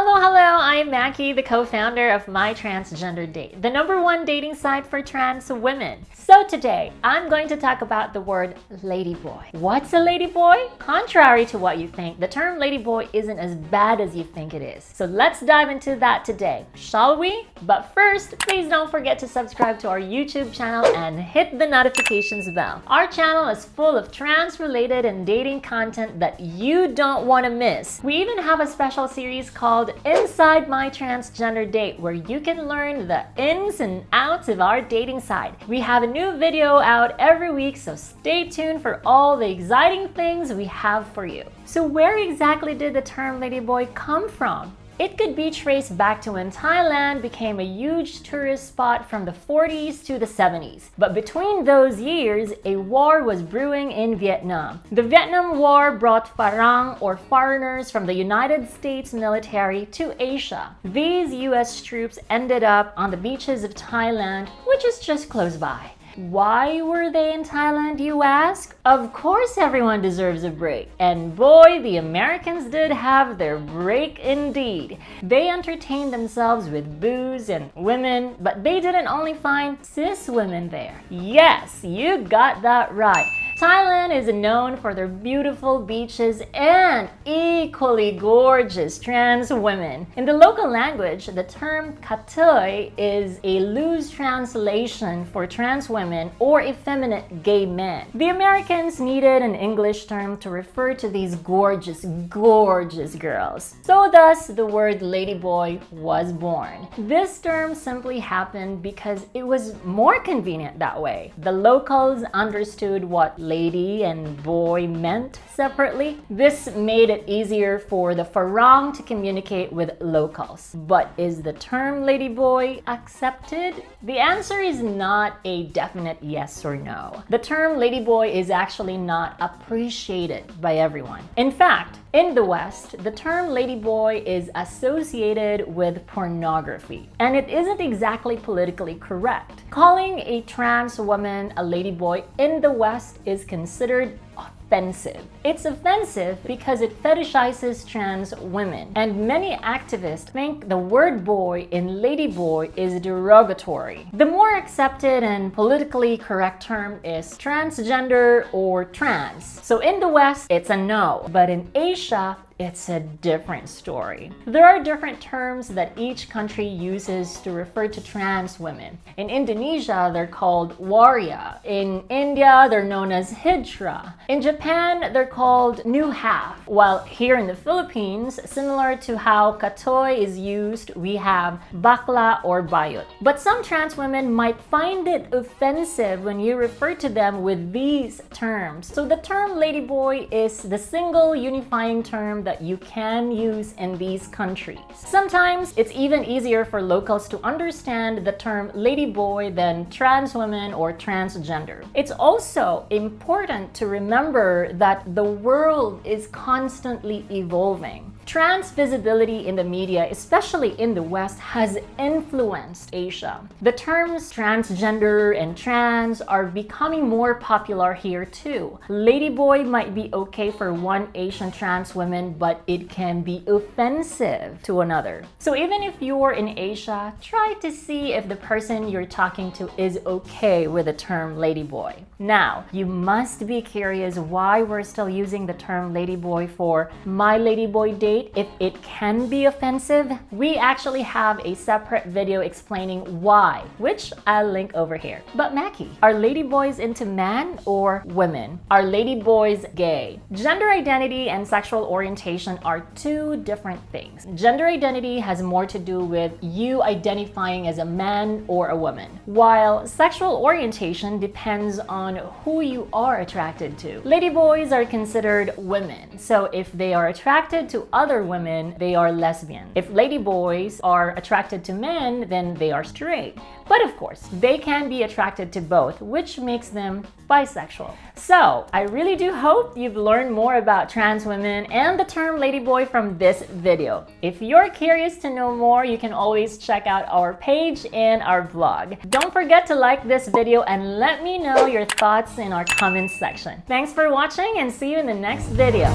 Hello, I'm Mackie, the co-founder of My Transgender Date, the #1 dating site for trans women. So today, I'm going to talk about the word ladyboy. What's a ladyboy? Contrary to what you think, the term ladyboy isn't as bad as you think it is. So let's dive into that today, shall we? But first, please don't forget to subscribe to our YouTube channel and hit the notifications bell. Our channel is full of trans-related and dating content that you don't want to miss. We even have a special series called Inside My Transgender Date, where you can learn the ins and outs of our dating side. We have a new video out every week, so stay tuned for all the exciting things we have for you. So where exactly did the term ladyboy come from? It could be traced back to when Thailand became a huge tourist spot from the 40s to the 70s. But between those years, a war was brewing in Vietnam. The Vietnam War brought Farang, or foreigners from the United States military, to Asia. These US troops ended up on the beaches of Thailand, which is just close by. Why were they in Thailand, you ask? Of course everyone deserves a break. And boy, the Americans did have their break indeed. They entertained themselves with booze and women, but they didn't only find cis women there. Yes, you got that right. Thailand is known for their beautiful beaches and equally gorgeous trans women. In the local language, the term kathoey is a loose translation for trans women or effeminate gay men. The Americans needed an English term to refer to these gorgeous, gorgeous girls. So thus, the word ladyboy was born. This term simply happened because it was more convenient that way. The locals understood what lady and boy meant separately. This made it easier for the Farang to communicate with locals. But is the term ladyboy accepted? The answer is not a definite yes or no. The term ladyboy is actually not appreciated by everyone. In fact, in the West, the term ladyboy is associated with pornography, and it isn't exactly politically correct. Calling a trans woman a ladyboy in the West is considered offensive. It's offensive because it fetishizes trans women, and many activists think the word boy in ladyboy is derogatory. The more accepted and politically correct term is transgender or trans. So in the West, it's a no, but in Asia, it's a different story. There are different terms that each country uses to refer to trans women. In Indonesia, they're called waria. In India, they're known as hijra. In Japan, they're called new half. While here in the Philippines, similar to how kathoey is used, we have bakla or bayot. But some trans women might find it offensive when you refer to them with these terms. So the term ladyboy is the single unifying term that you can use in these countries. Sometimes it's even easier for locals to understand the term ladyboy than trans women or transgender. It's also important to remember that the world is constantly evolving. Trans visibility in the media, especially in the West, has influenced Asia. The terms transgender and trans are becoming more popular here too. Ladyboy might be okay for one Asian trans woman, but it can be offensive to another. So even if you're in Asia, try to see if the person you're talking to is okay with the term ladyboy. Now, you must be curious why we're still using the term ladyboy for My Ladyboy Date if it can be offensive. We actually have a separate video explaining why, which I'll link over here. But Mackie, are ladyboys into men or women? Are ladyboys gay? Gender identity and sexual orientation are two different things. Gender identity has more to do with you identifying as a man or a woman, while sexual orientation depends on who you are attracted to. Ladyboys are considered women, so if they are attracted to other women, they are lesbian. If ladyboys are attracted to men, then they are straight. But of course, they can be attracted to both, which makes them bisexual. So, I really do hope you've learned more about trans women and the term ladyboy from this video. If you're curious to know more, you can always check out our page and our blog. Don't forget to like this video and let me know your thoughts in our comments section. Thanks for watching and see you in the next video.